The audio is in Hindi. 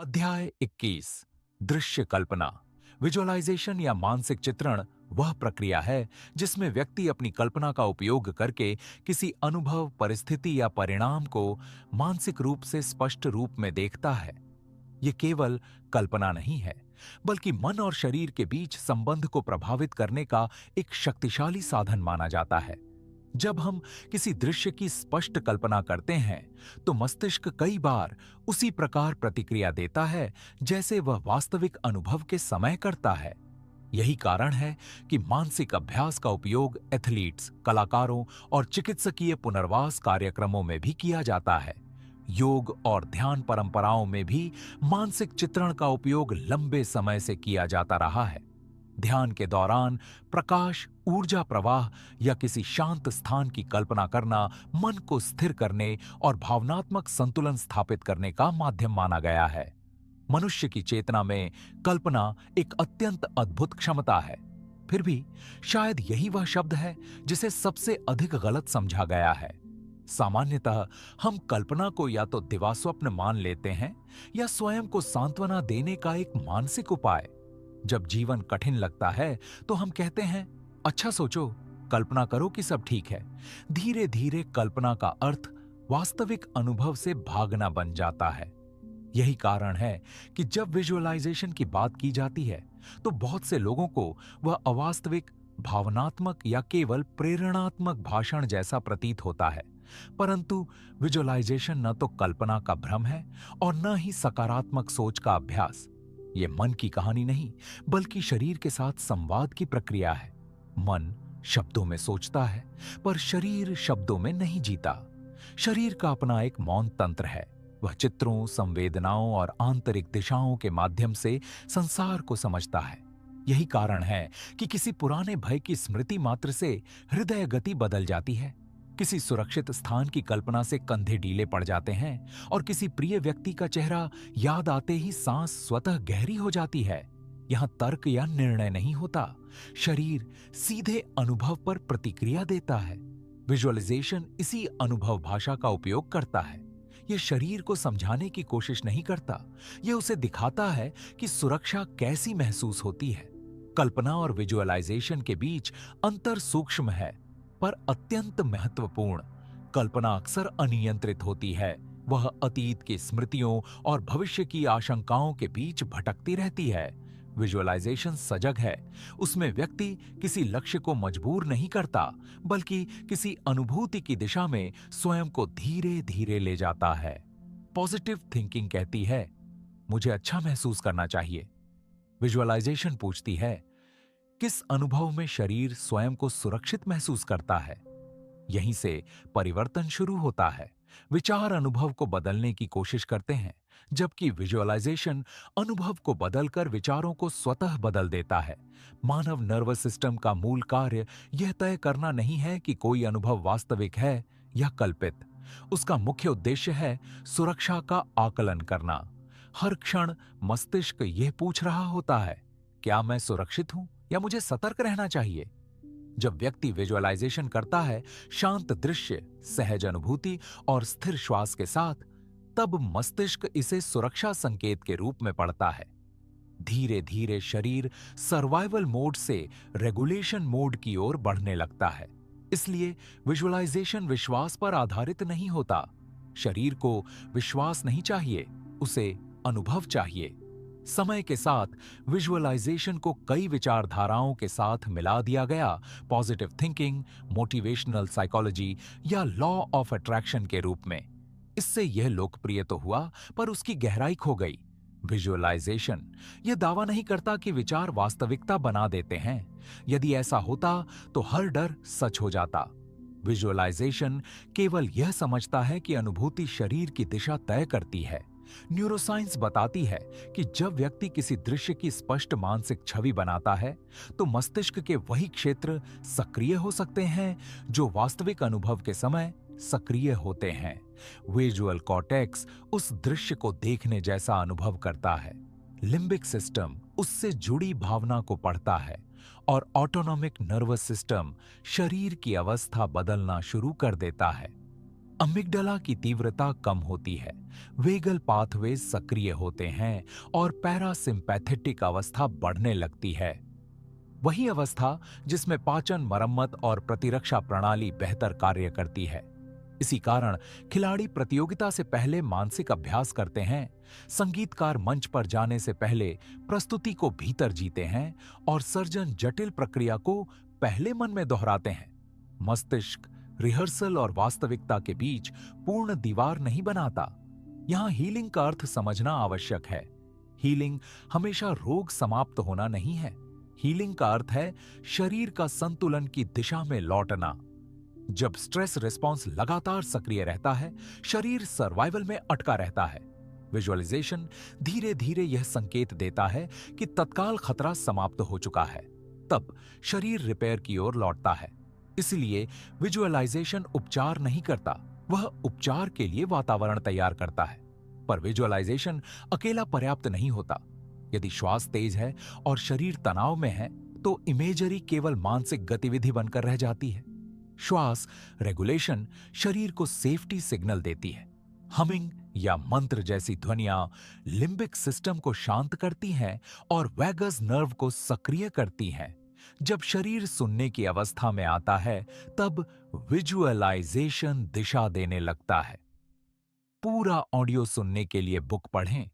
अध्याय 21। दृश्य कल्पना। विजुअलाइजेशन या मानसिक चित्रण वह प्रक्रिया है जिसमें व्यक्ति अपनी कल्पना का उपयोग करके किसी अनुभव, परिस्थिति या परिणाम को मानसिक रूप से स्पष्ट रूप में देखता है। ये केवल कल्पना नहीं है, बल्कि मन और शरीर के बीच संबंध को प्रभावित करने का एक शक्तिशाली साधन माना जाता है। जब हम किसी दृश्य की स्पष्ट कल्पना करते हैं, तो मस्तिष्क कई बार उसी प्रकार प्रतिक्रिया देता है जैसे वह वास्तविक अनुभव के समय करता है। यही कारण है कि मानसिक अभ्यास का उपयोग एथलीट्स, कलाकारों और चिकित्सकीय पुनर्वास कार्यक्रमों में भी किया जाता है। योग और ध्यान परंपराओं में भी मानसिक चित्रण का उपयोग लंबे समय से किया जाता रहा है। ध्यान के दौरान प्रकाश, ऊर्जा प्रवाह या किसी शांत स्थान की कल्पना करना मन को स्थिर करने और भावनात्मक संतुलन स्थापित करने का माध्यम माना गया है। मनुष्य की चेतना में कल्पना एक अत्यंत अद्भुत क्षमता है। फिर भी शायद यही वह शब्द है जिसे सबसे अधिक गलत समझा गया है। सामान्यतः हम कल्पना को या तो दिवास्वप्न मान लेते हैं या स्वयं को सांत्वना देने का एक मानसिक उपाय। जब जीवन कठिन लगता है तो हम कहते हैं, अच्छा सोचो, कल्पना करो कि सब ठीक है। धीरे धीरे कल्पना का अर्थ वास्तविक अनुभव से भागना बन जाता है। यही कारण है कि जब विजुअलाइजेशन की बात की जाती है तो बहुत से लोगों को वह अवास्तविक, भावनात्मक या केवल प्रेरणात्मक भाषण जैसा प्रतीत होता है। परंतु विजुअलाइजेशन न तो कल्पना का भ्रम है और न ही सकारात्मक सोच का अभ्यास। ये मन की कहानी नहीं, बल्कि शरीर के साथ संवाद की प्रक्रिया है। मन शब्दों में सोचता है, पर शरीर शब्दों में नहीं जीता। शरीर का अपना एक मौन तंत्र है। वह चित्रों, संवेदनाओं और आंतरिक दिशाओं के माध्यम से संसार को समझता है। यही कारण है कि किसी पुराने भय की स्मृति मात्र से हृदय गति बदल जाती है। किसी सुरक्षित स्थान की कल्पना से कंधे ढीले पड़ जाते हैं और किसी प्रिय व्यक्ति का चेहरा याद आते ही सांस स्वतः गहरी हो जाती है। यहां तर्क या निर्णय नहीं होता, शरीर सीधे अनुभव पर प्रतिक्रिया देता है। विजुअलाइजेशन इसी अनुभव भाषा का उपयोग करता है। यह शरीर को समझाने की कोशिश नहीं करता, यह उसे दिखाता है कि सुरक्षा कैसी महसूस होती है। कल्पना और विजुअलाइजेशन के बीच अंतर सूक्ष्म है पर अत्यंत महत्वपूर्ण। कल्पना अक्सर अनियंत्रित होती है। वह अतीत की स्मृतियों और भविष्य की आशंकाओं के बीच भटकती रहती है। विजुअलाइजेशन सजग है। उसमें व्यक्ति किसी लक्ष्य को मजबूर नहीं करता, बल्कि किसी अनुभूति की दिशा में स्वयं को धीरे धीरे ले जाता है। पॉजिटिव थिंकिंग कहती है, मुझे अच्छा महसूस करना चाहिए। विजुअलाइजेशन पूछती है, किस अनुभव में शरीर स्वयं को सुरक्षित महसूस करता है। यहीं से परिवर्तन शुरू होता है। विचार अनुभव को बदलने की कोशिश करते हैं, जबकि विजुअलाइजेशन अनुभव को बदलकर विचारों को स्वतः बदल देता है। मानव नर्वस सिस्टम का मूल कार्य यह तय करना नहीं है कि कोई अनुभव वास्तविक है या कल्पित। उसका मुख्य उद्देश्य है सुरक्षा का आकलन करना। हर क्षण मस्तिष्क यह पूछ रहा होता है, क्या मैं सुरक्षित हूं या मुझे सतर्क रहना चाहिए। जब व्यक्ति विजुअलाइजेशन करता है, शांत दृश्य, सहज अनुभूति और स्थिर श्वास के साथ, तब मस्तिष्क इसे सुरक्षा संकेत के रूप में पढ़ता है। धीरे धीरे शरीर सर्वाइवल मोड से रेगुलेशन मोड की ओर बढ़ने लगता है। इसलिए विजुअलाइजेशन विश्वास पर आधारित नहीं होता। शरीर को विश्वास नहीं चाहिए, उसे अनुभव चाहिए। समय के साथ विजुअलाइजेशन को कई विचारधाराओं के साथ मिला दिया गया। पॉजिटिव थिंकिंग, मोटिवेशनल साइकोलॉजी या लॉ ऑफ अट्रैक्शन के रूप में। इससे यह लोकप्रिय तो हुआ, पर उसकी गहराई खो गई। विजुअलाइजेशन यह दावा नहीं करता कि विचार वास्तविकता बना देते हैं। यदि ऐसा होता तो हर डर सच हो जाता। विजुअलाइजेशन केवल यह समझता है कि अनुभूति शरीर की दिशा तय करती है। न्यूरोसाइंस बताती है कि जब व्यक्ति किसी दृश्य की स्पष्ट मानसिक छवि बनाता है, तो मस्तिष्क के वही क्षेत्र सक्रिय हो सकते हैं जो वास्तविक अनुभव के समय सक्रिय होते हैं। विजुअल कॉर्टेक्स उस दृश्य को देखने जैसा अनुभव करता है। लिम्बिक सिस्टम उससे जुड़ी भावना को पढ़ता है और ऑटोनॉमिक नर्वस सिस्टम शरीर की अवस्था बदलना शुरू कर देता है। अमिगडाला की तीव्रता कम होती है, वेगल पाथवे सक्रिय होते हैं और पैरासिम्पैथेटिक अवस्था बढ़ने लगती है। वही अवस्था जिसमें पाचन, मरम्मत और प्रतिरक्षा प्रणाली बेहतर कार्य करती है। इसी कारण खिलाड़ी प्रतियोगिता से पहले मानसिक अभ्यास करते हैं, संगीतकार मंच पर जाने से पहले प्रस्तुति को भीतर जीते हैं और सर्जन जटिल प्रक्रिया को पहले मन में दोहराते हैं। मस्तिष्क रिहर्सल और वास्तविकता के बीच पूर्ण दीवार नहीं बनाता। यहां हीलिंग का अर्थ समझना आवश्यक है। हीलिंग हमेशा रोग समाप्त होना नहीं है। हीलिंग का अर्थ है शरीर का संतुलन की दिशा में लौटना। जब स्ट्रेस रिस्पॉन्स लगातार सक्रिय रहता है, शरीर सर्वाइवल में अटका रहता है। विजुअलाइजेशन धीरे धीरे यह संकेत देता है कि तत्काल खतरा समाप्त हो चुका है। तब शरीर रिपेयर की ओर लौटता है। इसलिए विजुअलाइजेशन उपचार नहीं करता, वह उपचार के लिए वातावरण तैयार करता है। पर विजुअलाइजेशन अकेला पर्याप्त नहीं होता। यदि श्वास तेज है और शरीर तनाव में है, तो इमेजरी केवल मानसिक गतिविधि बनकर रह जाती है। श्वास रेगुलेशन शरीर को सेफ्टी सिग्नल देती है। हमिंग या मंत्र जैसी ध्वनियां लिम्बिक सिस्टम को शांत करती हैं और वैगस नर्व को सक्रिय करती हैं। जब शरीर सुनने की अवस्था में आता है, तब विजुअलाइजेशन दिशा देने लगता है। पूरा ऑडियो सुनने के लिए बुक पढ़ें